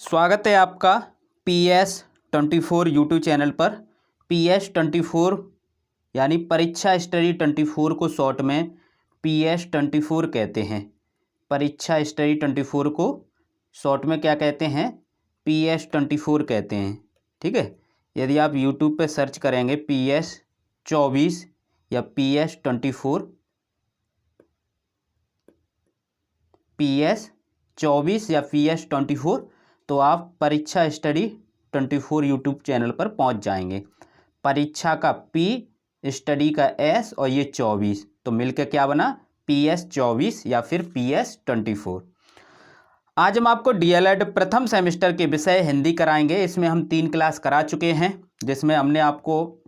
स्वागत है आपका PS24 यूट्यूब चैनल पर। PS24 यानी परीक्षा स्टडी 24 को शॉर्ट में PS24 कहते हैं। परीक्षा स्टडी 24 को शॉर्ट में क्या कहते हैं? PS24 कहते हैं। ठीक है, यदि आप यूट्यूब पे सर्च करेंगे PS24 या PS24 या PS24 तो आप परीक्षा स्टडी 24 यूट्यूब चैनल पर पहुंच जाएंगे। परीक्षा का P, स्टडी का S और ये 24 तो मिलकर क्या बना? PS24 या फिर PS24। आज हम आपको DLED प्रथम सेमेस्टर के विषय हिंदी कराएंगे। इसमें हम 3 क्लास करा चुके हैं, जिसमें हमने आपको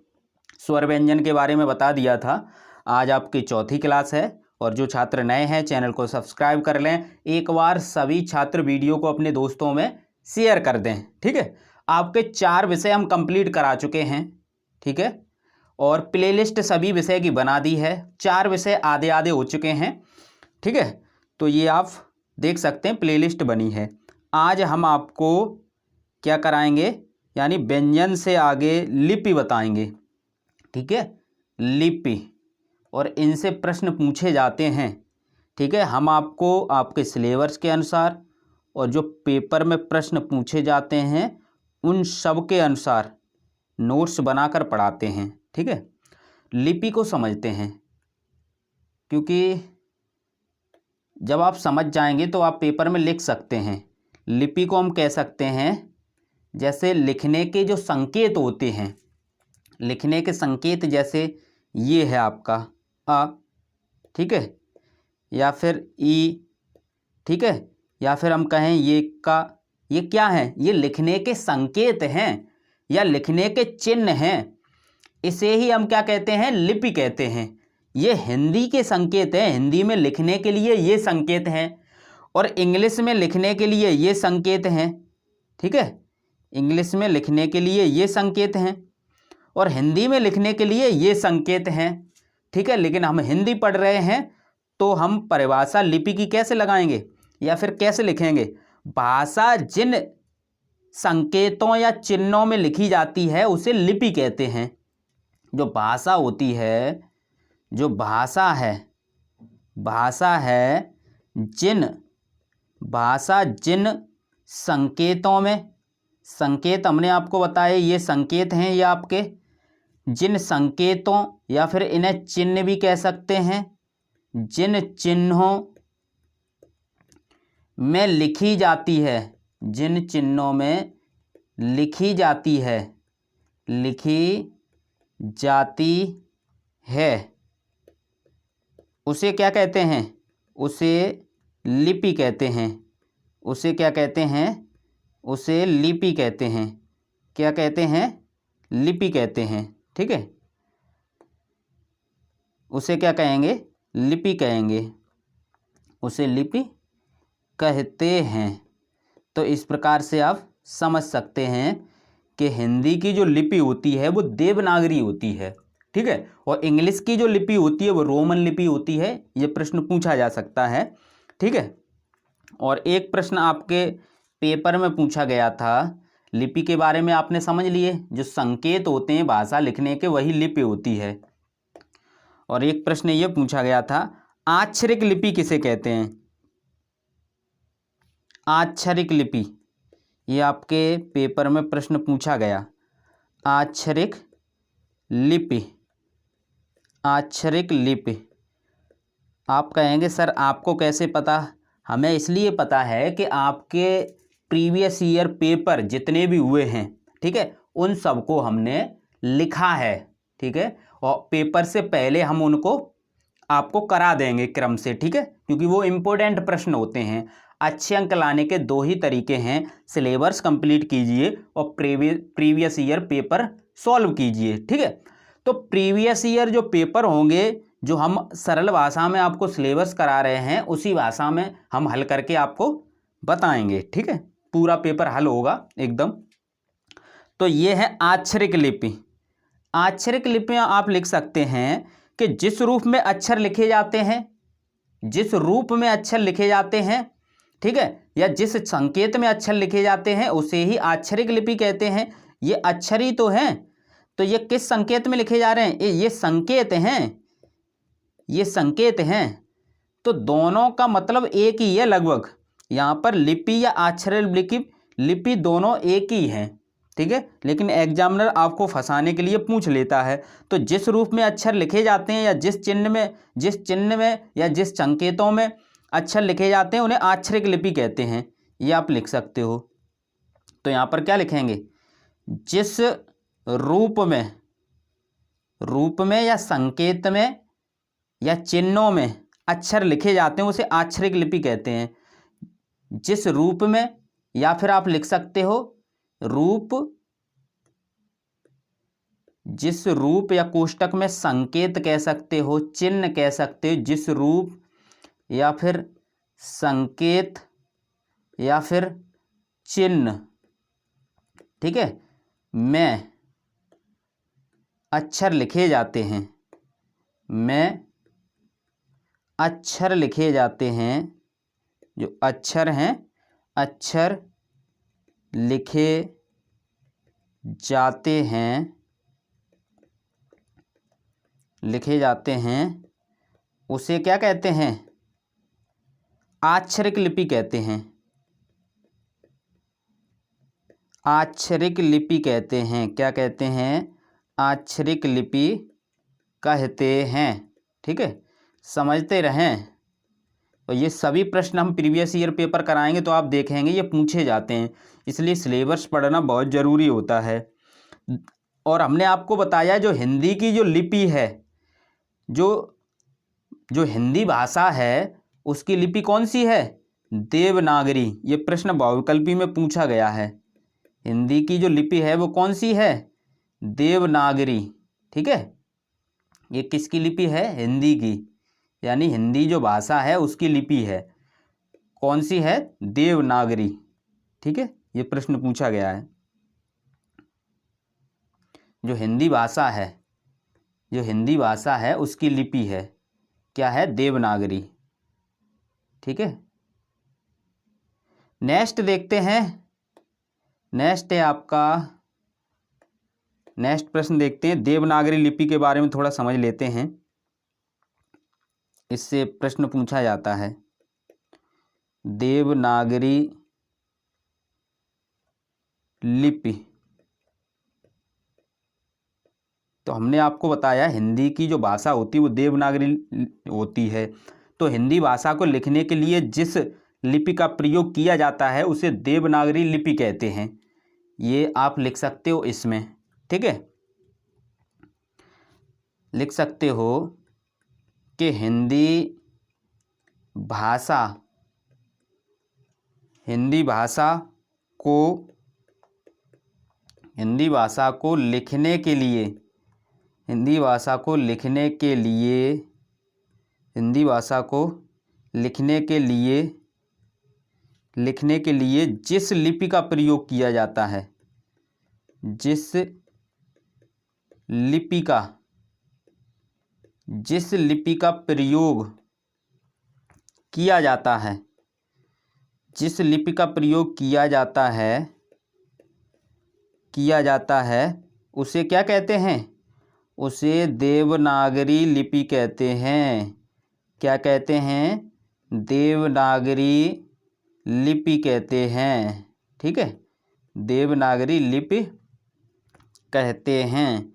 स्वर व्यंजन के बारे में बता दिया था। आज आपकी चौथी क्लास है और जो छात्र नए हैं चैनल को सब्सक्राइब कर लें। एक बार सभी छात्र वीडियो को अपने दोस्तों में शेयर कर दें। ठीक है, आपके 4 विषय हम कंप्लीट करा चुके हैं। ठीक है, और प्लेलिस्ट सभी विषय की बना दी है। 4 विषय आधे आधे हो चुके हैं। ठीक है, तो ये आप देख सकते हैं प्लेलिस्ट बनी है। आज हम आपको क्या कराएंगे, यानी व्यंजन से आगे लिपि बताएंगे। ठीक है, लिपि, और इनसे प्रश्न पूछे जाते हैं। ठीक है, हम आपको आपके सिलेबस के अनुसार और जो पेपर में प्रश्न पूछे जाते हैं उन सब के अनुसार नोट्स बनाकर पढ़ाते हैं। ठीक है, लिपि को समझते हैं, क्योंकि जब आप समझ जाएंगे तो आप पेपर में लिख सकते हैं। लिपि को हम कह सकते हैं जैसे लिखने के जो संकेत होते हैं, लिखने के संकेत जैसे ये है आपका अ, ठीक है, या फिर ई, ठीक है, या फिर हम कहें ये का, ये क्या है? ये लिखने के संकेत हैं या लिखने के चिन्ह हैं। इसे ही हम क्या कहते हैं? लिपि कहते हैं। ये हिंदी के संकेत हैं, हिंदी में लिखने के लिए ये संकेत हैं और इंग्लिश में लिखने के लिए ये संकेत हैं। ठीक है, इंग्लिश में लिखने के लिए ये संकेत हैं और हिंदी में लिखने के लिए ये संकेत हैं। ठीक है, लेकिन हम हिंदी पढ़ रहे हैं तो हम परिभाषा लिपि की कैसे लगाएंगे या फिर कैसे लिखेंगे? भाषा जिन संकेतों या चिन्हों में लिखी जाती है उसे लिपि कहते हैं। जो भाषा होती है, जो भाषा है भाषा जिन संकेतों में, संकेत हमने आपको बताए ये संकेत हैं, ये आपके जिन संकेतों या फिर इन्हें चिन्ह भी कह सकते हैं, जिन चिन्हों में लिखी जाती है, जिन चिन्हों में लिखी जाती है उसे क्या कहते हैं? उसे लिपि कहते हैं। उसे क्या कहते हैं? उसे लिपि कहते हैं। क्या कहते हैं? लिपि कहते हैं। ठीक है, उसे क्या कहेंगे? लिपि कहेंगे। उसे लिपि कहते हैं। तो इस प्रकार से आप समझ सकते हैं कि हिंदी की जो लिपि होती है वो देवनागरी होती है। ठीक है, और इंग्लिश की जो लिपि होती है वो रोमन लिपि होती है। ये प्रश्न पूछा जा सकता है। ठीक है, और एक प्रश्न आपके पेपर में पूछा गया था लिपि के बारे में, आपने समझ लिए। जो संकेत होते हैं भाषा लिखने के वही लिपि होती है। और एक प्रश्न ये पूछा गया था, आक्षरिक लिपि किसे कहते हैं? आक्षरिक लिपि, ये आपके पेपर में प्रश्न पूछा गया। आक्षरिक लिपि, आक्षरिक लिपि। आप कहेंगे सर आपको कैसे पता? हमें इसलिए पता है कि आपके प्रीवियस ईयर पेपर जितने भी हुए हैं, ठीक है, उन सबको हमने लिखा है। ठीक है, और पेपर से पहले हम उनको आपको करा देंगे क्रम से। ठीक है, क्योंकि वो इम्पोर्टेंट प्रश्न होते हैं। अच्छे अंक लाने के 2 ही तरीके हैं, सिलेबस कंप्लीट कीजिए और प्रीवियस ईयर पेपर सॉल्व कीजिए। ठीक है, तो प्रीवियस ईयर जो पेपर होंगे, जो हम सरल भाषा में आपको सिलेबस करा रहे हैं उसी भाषा में हम हल करके आपको बताएंगे। ठीक है, पूरा पेपर हल होगा एकदम। तो ये है आक्षरिक लिपि। आक्षरिक लिपि आप लिख सकते हैं कि जिस रूप में अक्षर लिखे जाते हैं, जिस रूप में अक्षर लिखे जाते हैं ठीक है, या जिस संकेत में अक्षर लिखे जाते हैं उसे ही अक्षरिक लिपि कहते हैं। ये अक्षर ही तो हैं, तो ये किस संकेत में लिखे जा रहे हैं? ये संकेत हैं, ये संकेत हैं। तो दोनों का मतलब एक ही है लगभग। यहाँ पर लिपि या अक्षरिक लिपि दोनों एक ही हैं, ठीक है, लेकिन एग्जामिनर आपको फंसाने के लिए पूछ लेता है। तो जिस रूप में अक्षर लिखे जाते हैं या जिस चिन्ह में या जिस संकेतों में अक्षर लिखे जाते हैं उन्हें अक्षरिक लिपि कहते हैं। ये आप लिख सकते हो। तो यहाँ पर क्या लिखेंगे? जिस रूप में या संकेत में या चिन्हों में अक्षर लिखे जाते हैं उसे अक्षरिक लिपि कहते हैं। जिस रूप में, या फिर आप लिख सकते हो जिस रूप या कोष्टक में संकेत कह सकते हो, चिन्ह कह सकते हो, जिस रूप या फिर संकेत या फिर चिन्ह, ठीक है, में अक्षर लिखे जाते हैं, जो अक्षर हैं, अक्षर लिखे जाते हैं उसे क्या कहते हैं? अक्षरिक लिपि कहते हैं। अक्षरिक लिपि कहते हैं। क्या कहते हैं? अक्षरिक लिपि कहते हैं। ठीक है, समझते रहें। और ये सभी प्रश्न हम प्रीवियस ईयर पेपर कराएंगे तो आप देखेंगे ये पूछे जाते हैं, इसलिए सिलेबस पढ़ना बहुत ज़रूरी होता है। और हमने आपको बताया जो हिंदी की जो लिपि है, जो हिंदी भाषा है उसकी लिपि कौन सी है? देवनागरी। ये प्रश्न बहुविकल्पी में पूछा गया है। हिंदी की जो लिपि है वो कौन सी है? देवनागरी। ठीक है, ये किसकी लिपि है? हिंदी की, यानी हिंदी जो भाषा है उसकी लिपि है। कौन सी है? देवनागरी। ठीक है, ये प्रश्न पूछा गया है। जो हिंदी भाषा है उसकी लिपि है, क्या है? देवनागरी। ठीक है, नेक्स्ट देखते हैं। नेक्स्ट है आपका, नेक्स्ट प्रश्न देखते हैं। देवनागरी लिपि के बारे में थोड़ा समझ लेते हैं, इससे प्रश्न पूछा जाता है। देवनागरी लिपि, तो हमने आपको बताया हिंदी की जो भाषा होती है वो देवनागरी होती है। तो हिंदी भाषा को लिखने के लिए जिस लिपि का प्रयोग किया जाता है उसे देवनागरी लिपि कहते हैं। ये आप लिख सकते हो इसमें। ठीक है, लिख सकते हो कि हिंदी भाषा को लिखने के लिए जिस लिपि का प्रयोग किया जाता है, जिस लिपि का प्रयोग किया जाता है उसे क्या कहते हैं? उसे देवनागरी लिपि कहते हैं। क्या कहते हैं? देवनागरी लिपि कहते हैं। ठीक है, देवनागरी लिपि कहते हैं।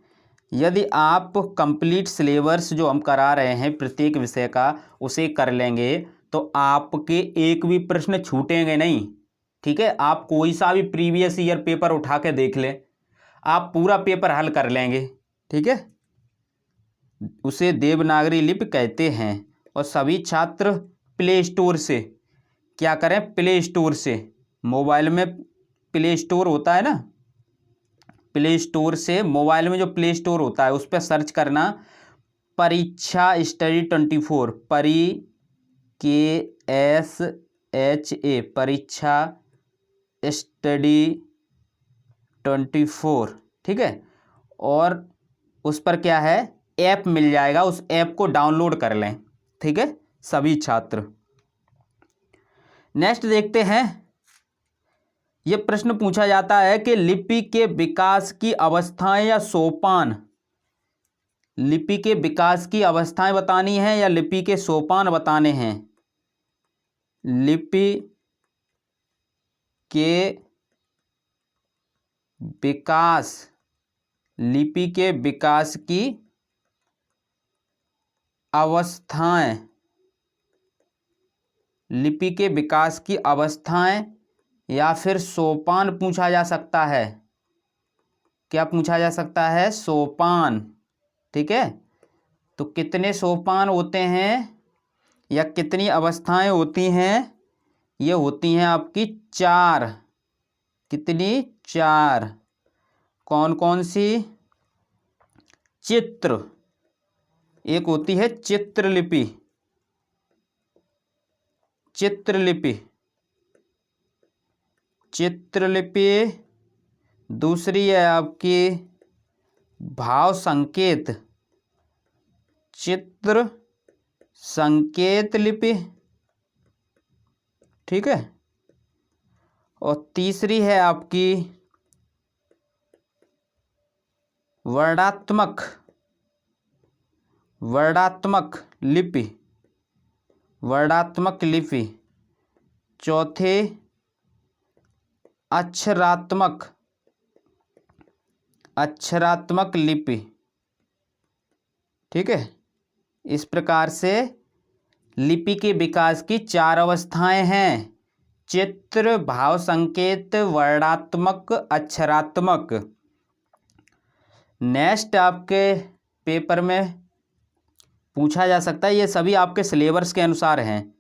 यदि आप कंप्लीट सिलेबस जो हम करा रहे हैं प्रत्येक विषय का उसे कर लेंगे तो आपके एक भी प्रश्न छूटेंगे नहीं। ठीक है, आप कोई सा भी प्रीवियस ईयर पेपर उठा के देख लें, आप पूरा पेपर हल कर लेंगे। ठीक है, उसे देवनागरी लिपि कहते हैं। और सभी छात्र प्ले स्टोर से क्या करें? प्ले स्टोर से, मोबाइल में प्ले स्टोर होता है ना, प्ले स्टोर से, मोबाइल में जो प्ले स्टोर होता है उस पर सर्च करना परीक्षा स्टडी 24, PRICSHA, परीक्षा स्टडी 24। ठीक है, और उस पर क्या है? ऐप मिल जाएगा, उस ऐप को डाउनलोड कर लें। ठीक है, सभी छात्र। नेक्स्ट देखते हैं। ये प्रश्न पूछा जाता है कि लिपि के विकास की अवस्थाएं या सोपान, लिपि के विकास की अवस्थाएं बतानी है या लिपि के सोपान बताने हैं। लिपि के विकास, लिपि के विकास की अवस्थाएं, लिपि के विकास की अवस्थाएं या फिर सोपान पूछा जा सकता है। क्या पूछा जा सकता है? सोपान। ठीक है, तो कितने सोपान होते हैं या कितनी अवस्थाएं होती हैं? ये होती हैं आपकी 4। कितनी? 4। कौन कौन सी? चित्र, एक होती है चित्रलिपि, चित्रलिपि, चित्रलिपि। दूसरी है आपकी भाव संकेत, चित्र संकेत लिपि। ठीक है, और तीसरी है आपकी वर्णात्मक, वर्णात्मक लिपि, वर्णात्मक लिपि। चौथे अक्षरात्मक, अक्षरात्मक लिपि। ठीक है, इस प्रकार से लिपि के विकास की 4 अवस्थाएं हैं: चित्र, भाव संकेत, वर्णात्मक, अक्षरात्मक। नेक्स्ट आपके पेपर में पूछा जा सकता है, ये सभी आपके सिलेबस के अनुसार हैं,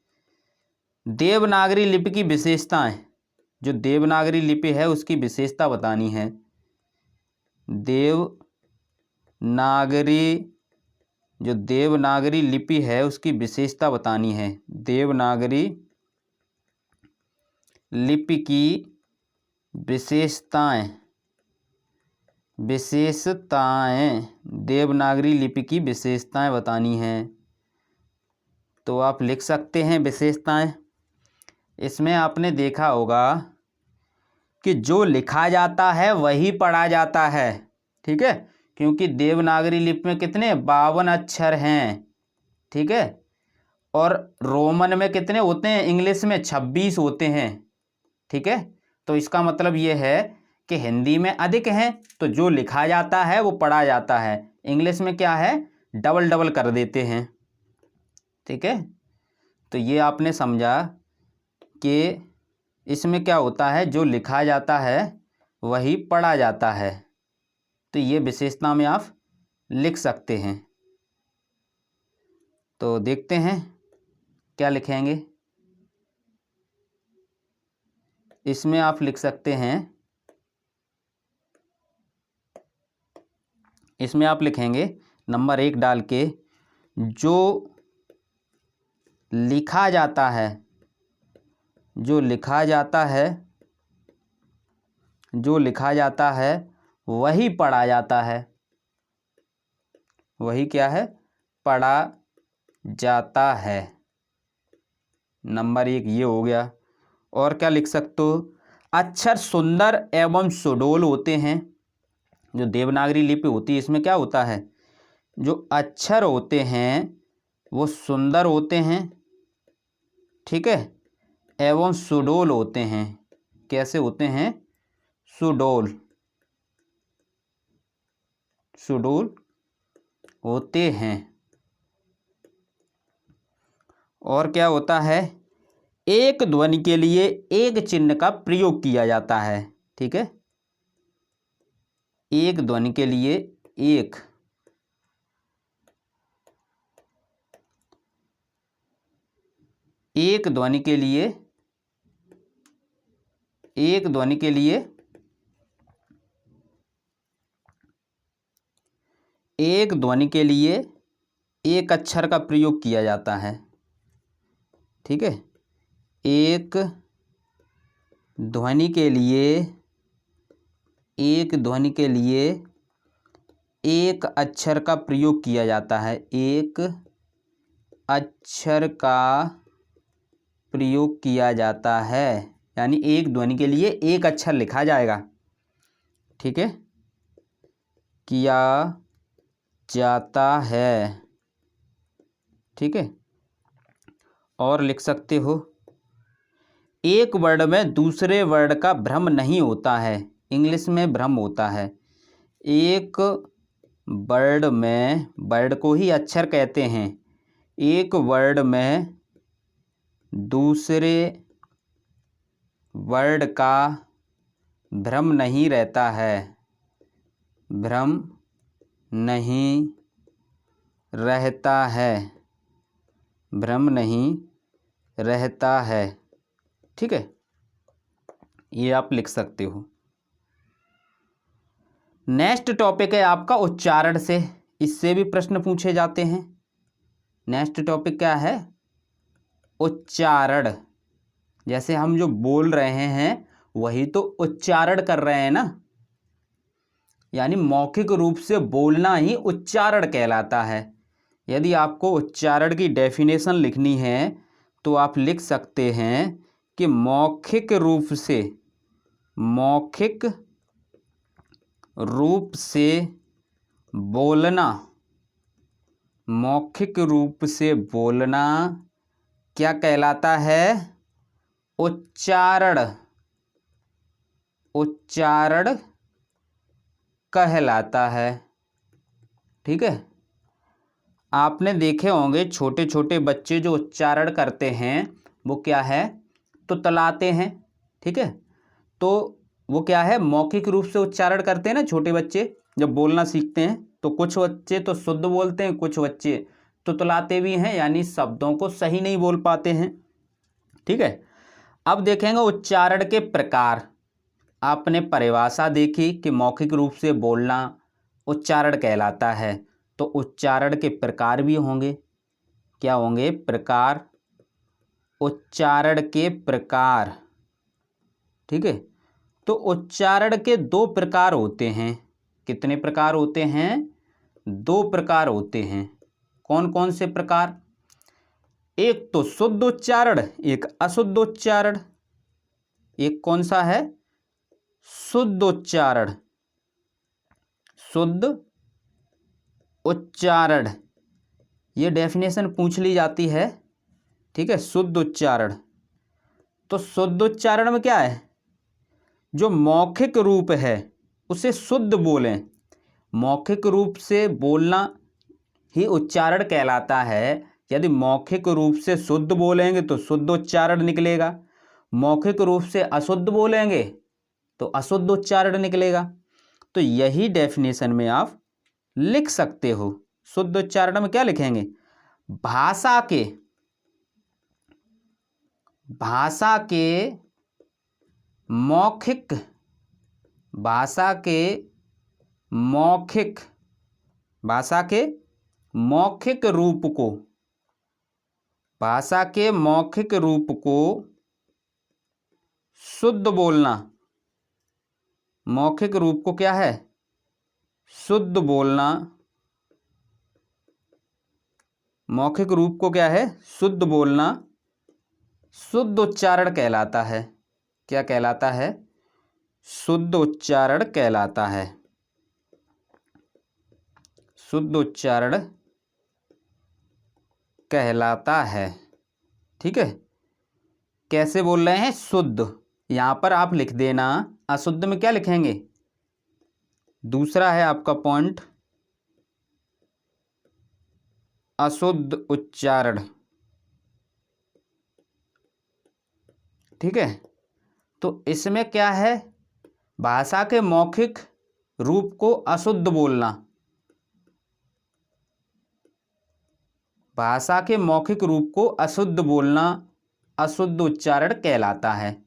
देवनागरी लिपि की विशेषताएं। जो देवनागरी लिपि है उसकी विशेषता बतानी है। देवनागरी, जो देवनागरी लिपि है उसकी विशेषता बतानी है। देवनागरी लिपि की विशेषताएं, विशेषताएं, देवनागरी लिपि की विशेषताएं बतानी हैं। तो आप लिख सकते हैं विशेषताएं। इसमें आपने देखा होगा कि जो लिखा जाता है वही पढ़ा जाता है। ठीक है, क्योंकि देवनागरी लिपि में कितने 52 अक्षर हैं। ठीक है, और रोमन में कितने होते हैं? इंग्लिश में 26 होते हैं। ठीक है, तो इसका मतलब ये है कि हिंदी में अधिक हैं, तो जो लिखा जाता है वो पढ़ा जाता है। इंग्लिश में क्या है? डबल डबल कर देते हैं। ठीक है, तो ये आपने समझा कि इसमें क्या होता है, जो लिखा जाता है वही पढ़ा जाता है। तो ये विशेषता में आप लिख सकते हैं। तो देखते हैं क्या लिखेंगे। इसमें आप लिख सकते हैं, इसमें आप लिखेंगे नंबर 1 डाल के, जो लिखा जाता है, जो लिखा जाता है, जो लिखा जाता है वही पढ़ा जाता है। वही क्या है? पढ़ा जाता है। नंबर 1 ये हो गया। और क्या लिख सकते हो? अक्षर सुंदर एवं सुडौल होते हैं। जो देवनागरी लिपि होती है इसमें क्या होता है? जो अक्षर होते हैं वो सुंदर होते हैं। ठीक है, एवं सुडौल होते हैं। कैसे होते हैं? सुडौल, सुडौल होते हैं। और क्या होता है? एक ध्वनि के लिए एक चिन्ह का प्रयोग किया जाता है। ठीक है, एक ध्वनि के लिए एक, एक ध्वनि के लिए, एक ध्वनि के लिए एक ध्वनि के लिए एक अक्षर का प्रयोग किया जाता है। ठीक है, एक ध्वनि के लिए, एक ध्वनि के लिए एक अक्षर का प्रयोग किया जाता है। एक अक्षर का प्रयोग किया जाता है, यानी एक ध्वनि के लिए एक अक्षर लिखा जाएगा, ठीक है, किया जाता है, ठीक है। और लिख सकते हो, एक वर्ड में दूसरे वर्ड का भ्रम नहीं होता है, इंग्लिश में भ्रम होता है। एक वर्ड में, वर्ड को ही अक्षर कहते हैं, एक वर्ड में दूसरे वर्ड का भ्रम नहीं रहता है, भ्रम नहीं रहता है, भ्रम नहीं रहता है, ठीक है, ये आप लिख सकते हो। नेक्स्ट टॉपिक है आपका उच्चारण से, इससे भी प्रश्न पूछे जाते हैं। नेक्स्ट टॉपिक क्या है? उच्चारण। जैसे हम जो बोल रहे हैं वही तो उच्चारण कर रहे हैं ना, यानी मौखिक रूप से बोलना ही उच्चारण कहलाता है। यदि आपको उच्चारण की डेफिनेशन लिखनी है तो आप लिख सकते हैं कि मौखिक रूप से बोलना, मौखिक रूप से बोलना क्या कहलाता है? उच्चारण, उच्चारण कहलाता है, ठीक है। आपने देखे होंगे छोटे छोटे बच्चे जो उच्चारण करते हैं वो क्या है? तुतलाते हैं, ठीक है। तो वो क्या है? मौखिक रूप से उच्चारण करते हैं ना छोटे बच्चे जब बोलना सीखते हैं। तो कुछ बच्चे तो शुद्ध बोलते हैं, कुछ बच्चे तुतलाते भी हैं, यानी शब्दों को सही नहीं बोल पाते हैं, ठीक है। अब देखेंगे उच्चारण के प्रकार। आपने परिभाषा देखी कि मौखिक रूप से बोलना उच्चारण कहलाता है, तो उच्चारण के प्रकार भी होंगे। क्या होंगे? प्रकार, उच्चारण के प्रकार, ठीक है। तो उच्चारण के दो प्रकार होते हैं। कितने प्रकार होते हैं? दो प्रकार होते हैं। कौन कौन से प्रकार? एक तो शुद्ध उच्चारण, एक अशुद्ध उच्चारण। एक कौन सा है? शुद्ध उच्चारण, शुद्ध उच्चारण। ये डेफिनेशन पूछ ली जाती है, ठीक है, शुद्ध उच्चारण। तो शुद्ध उच्चारण में क्या है? जो मौखिक रूप है उसे शुद्ध बोलें। मौखिक रूप से बोलना ही उच्चारण कहलाता है। यदि मौखिक रूप से शुद्ध बोलेंगे तो शुद्ध उच्चारण निकलेगा, मौखिक रूप से अशुद्ध बोलेंगे तो अशुद्ध उच्चारण निकलेगा। तो यही डेफिनेशन में आप लिख सकते हो। शुद्ध उच्चारण में क्या लिखेंगे? भाषा के मौखिक, भाषा के मौखिक रूप को, भाषा के मौखिक रूप को शुद्ध बोलना। मौखिक रूप को क्या है? शुद्ध बोलना। मौखिक रूप को क्या है? शुद्ध बोलना शुद्ध उच्चारण कहलाता है। क्या कहलाता है? शुद्ध उच्चारण कहलाता है। शुद्ध उच्चारण कहलाता है, ठीक है। कैसे बोल रहे हैं? शुद्ध। यहां पर आप लिख देना। अशुद्ध में क्या लिखेंगे? दूसरा है आपका पॉइंट, अशुद्ध उच्चारण, ठीक है। तो इसमें क्या है? भाषा के मौखिक रूप को अशुद्ध बोलना, भाषा के मौखिक रूप को अशुद्ध बोलना अशुद्ध उच्चारण कहलाता है।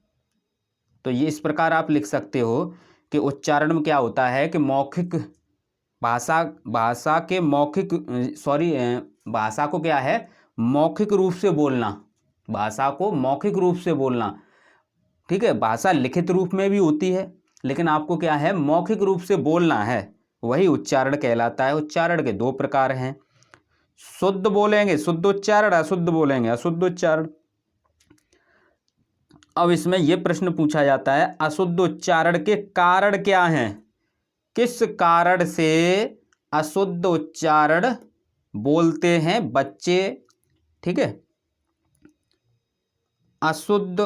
तो ये इस प्रकार आप लिख सकते हो कि उच्चारण में क्या होता है कि मौखिक भाषा को क्या है? मौखिक रूप से बोलना, भाषा को मौखिक रूप से बोलना, ठीक है। भाषा लिखित रूप में भी होती है, लेकिन आपको क्या है? मौखिक रूप से बोलना है, वही उच्चारण कहलाता है। उच्चारण के दो प्रकार हैं, शुद्ध बोलेंगे शुद्ध उच्चारण, अशुद्ध बोलेंगे अशुद्ध उच्चारण। अब इसमें यह प्रश्न पूछा जाता है, अशुद्ध उच्चारण के कारण क्या हैं? किस कारण से अशुद्ध उच्चारण बोलते हैं बच्चे? ठीक है, अशुद्ध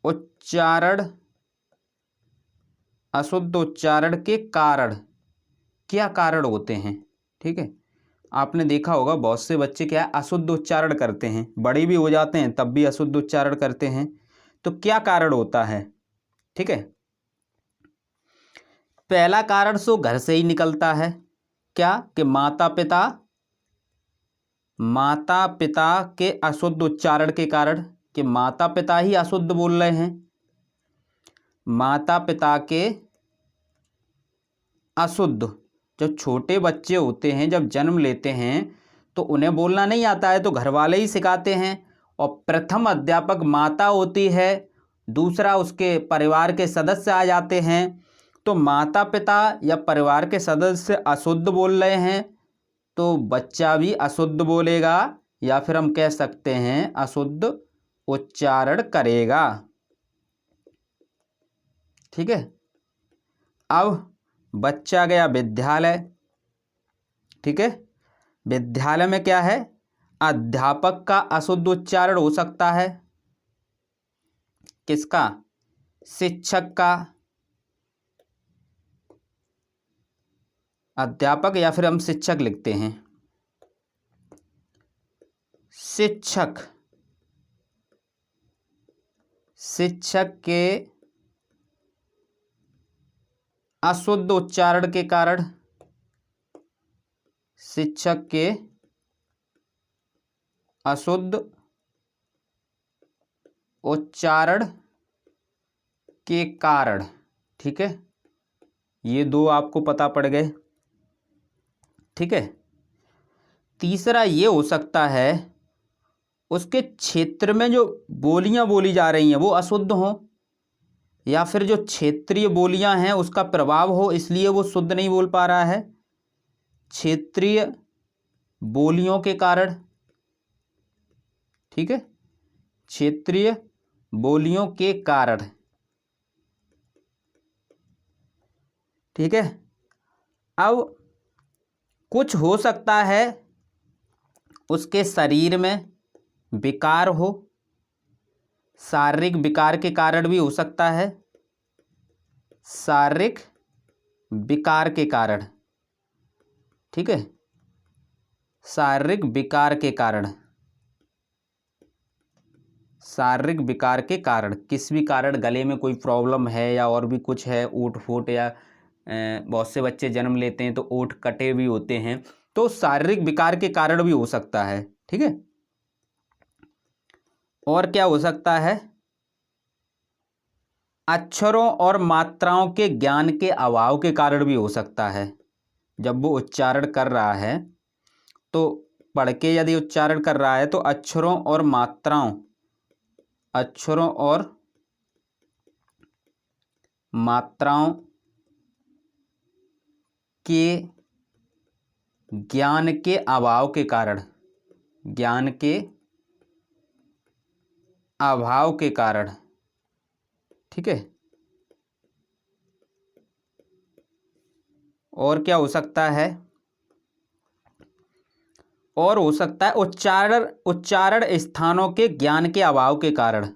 उच्चारण, अशुद्ध उच्चारण के कारण क्या कारण होते हैं? ठीक है, आपने देखा होगा बहुत से बच्चे क्या है, अशुद्ध उच्चारण करते हैं, बड़े भी हो जाते हैं तब भी अशुद्ध उच्चारण करते हैं। तो क्या कारण होता है? ठीक है, पहला कारण सो घर से ही निकलता है। क्या? कि माता पिता के अशुद्ध उच्चारण के कारण, कि माता पिता ही अशुद्ध बोल रहे हैं। माता पिता के अशुद्ध, जब छोटे बच्चे होते हैं, जब जन्म लेते हैं तो उन्हें बोलना नहीं आता है, तो घर वाले ही सिखाते हैं। और प्रथम अध्यापक माता होती है, दूसरा उसके परिवार के सदस्य आ जाते हैं। तो माता पिता या परिवार के सदस्य अशुद्ध बोल रहे हैं तो बच्चा भी अशुद्ध बोलेगा, या फिर हम कह सकते हैं अशुद्ध उच्चारण करेगा। ठीक है, अब बच्चा गया विद्यालय। ठीक है, विद्यालय में क्या है, अध्यापक का अशुद्ध उच्चारण हो सकता है। किसका? शिक्षक का। अध्यापक या फिर हम शिक्षक लिखते हैं, शिक्षक के अशुद्ध उच्चारण के कारण, शिक्षक के अशुद्ध उच्चारण के कारण। ठीक है, ये दो आपको पता पड़ गए। ठीक है, तीसरा ये हो सकता है उसके क्षेत्र में जो बोलियां बोली जा रही हैं वो अशुद्ध हों, या फिर जो क्षेत्रीय बोलियां हैं उसका प्रभाव हो, इसलिए वो शुद्ध नहीं बोल पा रहा है। क्षेत्रीय बोलियों के कारण। ठीक है, क्षेत्रीय बोलियों के कारण। ठीक है, अब कुछ हो सकता है उसके शरीर में विकार हो, शारीरिक विकार के कारण भी हो सकता है, शारीरिक विकार के कारण। ठीक है, शारीरिक विकार के कारण, शारीरिक विकार के कारण, किस भी कारण गले में कोई प्रॉब्लम है या और भी कुछ है, ओंठ फूट, या बहुत से बच्चे जन्म लेते हैं तो ओंठ कटे भी होते हैं, तो शारीरिक विकार के कारण भी हो सकता है। ठीक है, और क्या हो सकता है? अक्षरों और मात्राओं के ज्ञान के अभाव के कारण भी हो सकता है। जब वो उच्चारण कर रहा है तो पढ़ के यदि उच्चारण कर रहा है तो अक्षरों और मात्राओं के ज्ञान के अभाव के कारण, ज्ञान के अभाव के कारण। ठीक है, और क्या हो सकता है? और हो सकता है उच्चारण स्थानों के ज्ञान के अभाव के कारण।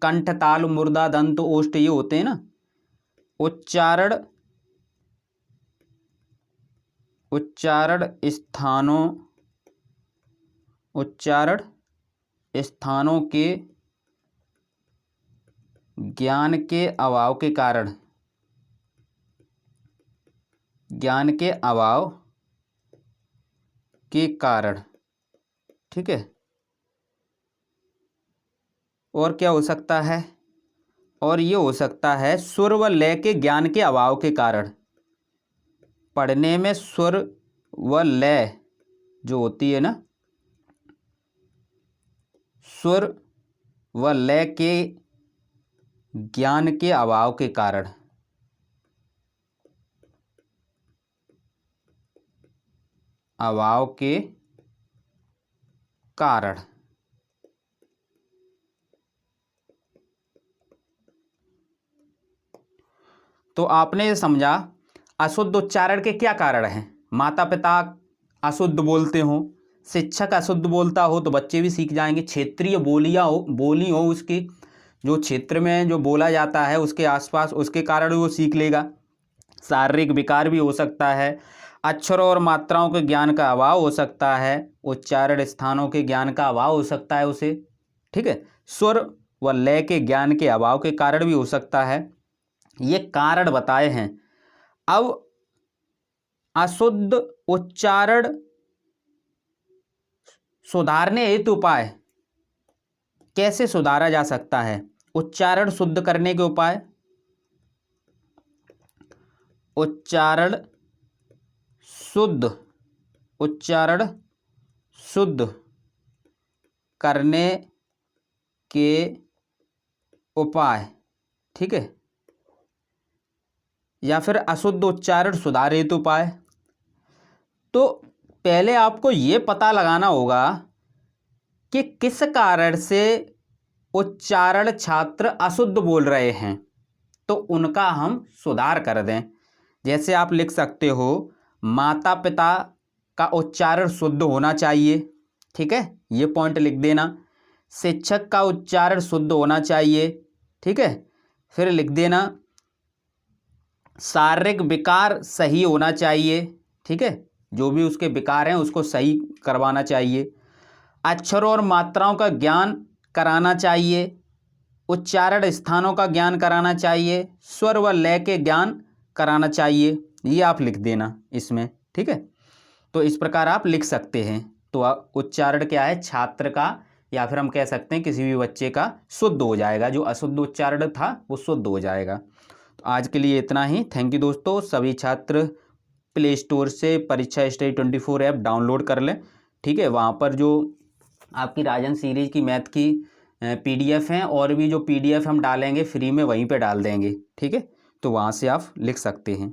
कंठ, ताल, मुर्दा, दंत, ओष्ठ ये होते हैं ना, उच्चारण स्थानों के ज्ञान के अभाव के कारण, ज्ञान के अभाव के कारण। ठीक है, और क्या हो सकता है? और ये हो सकता है सुर व लय के ज्ञान के अभाव के कारण। पढ़ने में सुर व लय जो होती है ना, सुर व लय के ज्ञान के अभाव के कारण, अभाव के कारण। तो आपने समझा अशुद्ध उच्चारण के क्या कारण हैं। माता पिता अशुद्ध बोलते हो, शिक्षक अशुद्ध बोलता हो तो बच्चे भी सीख जाएंगे। क्षेत्रीय बोली हो उसकी, जो क्षेत्र में जो बोला जाता है उसके आसपास, उसके कारण वो सीख लेगा। शारीरिक विकार भी हो सकता है। अक्षरों और मात्राओं के ज्ञान का अभाव हो सकता है। उच्चारण स्थानों के ज्ञान का अभाव हो सकता है उसे, ठीक है। स्वर व लय के ज्ञान के अभाव के कारण भी हो सकता है। ये कारण बताए हैं। अब अशुद्ध उच्चारण सुधारने हेतु उपाय, कैसे सुधारा जा सकता है। उच्चारण शुद्ध करने के उपाय, उच्चारण शुद्ध करने के उपाय, ठीक है, या फिर अशुद्ध उच्चारण सुधार हेतु उपाय। तो पहले आपको ये पता लगाना होगा कि किस कारण से उच्चारण छात्र अशुद्ध बोल रहे हैं, तो उनका हम सुधार कर दें। जैसे आप लिख सकते हो, माता पिता का उच्चारण शुद्ध होना चाहिए, ठीक है, ये पॉइंट लिख देना। शिक्षक का उच्चारण शुद्ध होना चाहिए, ठीक है, फिर लिख देना शारीरिक विकार सही होना चाहिए, ठीक है, जो भी उसके विकार हैं उसको सही करवाना चाहिए। अक्षरों और मात्राओं का ज्ञान कराना चाहिए। उच्चारण स्थानों का ज्ञान कराना चाहिए। स्वर व लय के ज्ञान कराना चाहिए। ये आप लिख देना इसमें, ठीक है। तो इस प्रकार आप लिख सकते हैं। तो उच्चारण क्या है, छात्र का, या फिर हम कह सकते हैं किसी भी बच्चे का शुद्ध हो जाएगा। जो अशुद्ध उच्चारण था वो शुद्ध हो जाएगा। तो आज के लिए इतना ही। थैंक यू दोस्तों। सभी छात्र प्ले स्टोर से परीक्षा स्टडी 24 ऐप डाउनलोड कर लें, ठीक है। वहाँ पर जो आपकी राजन सीरीज की मैथ की PDF हैं, और भी जो PDF हम डालेंगे फ्री में वहीं पे डाल देंगे, ठीक है। तो वहाँ से आप लिख सकते हैं।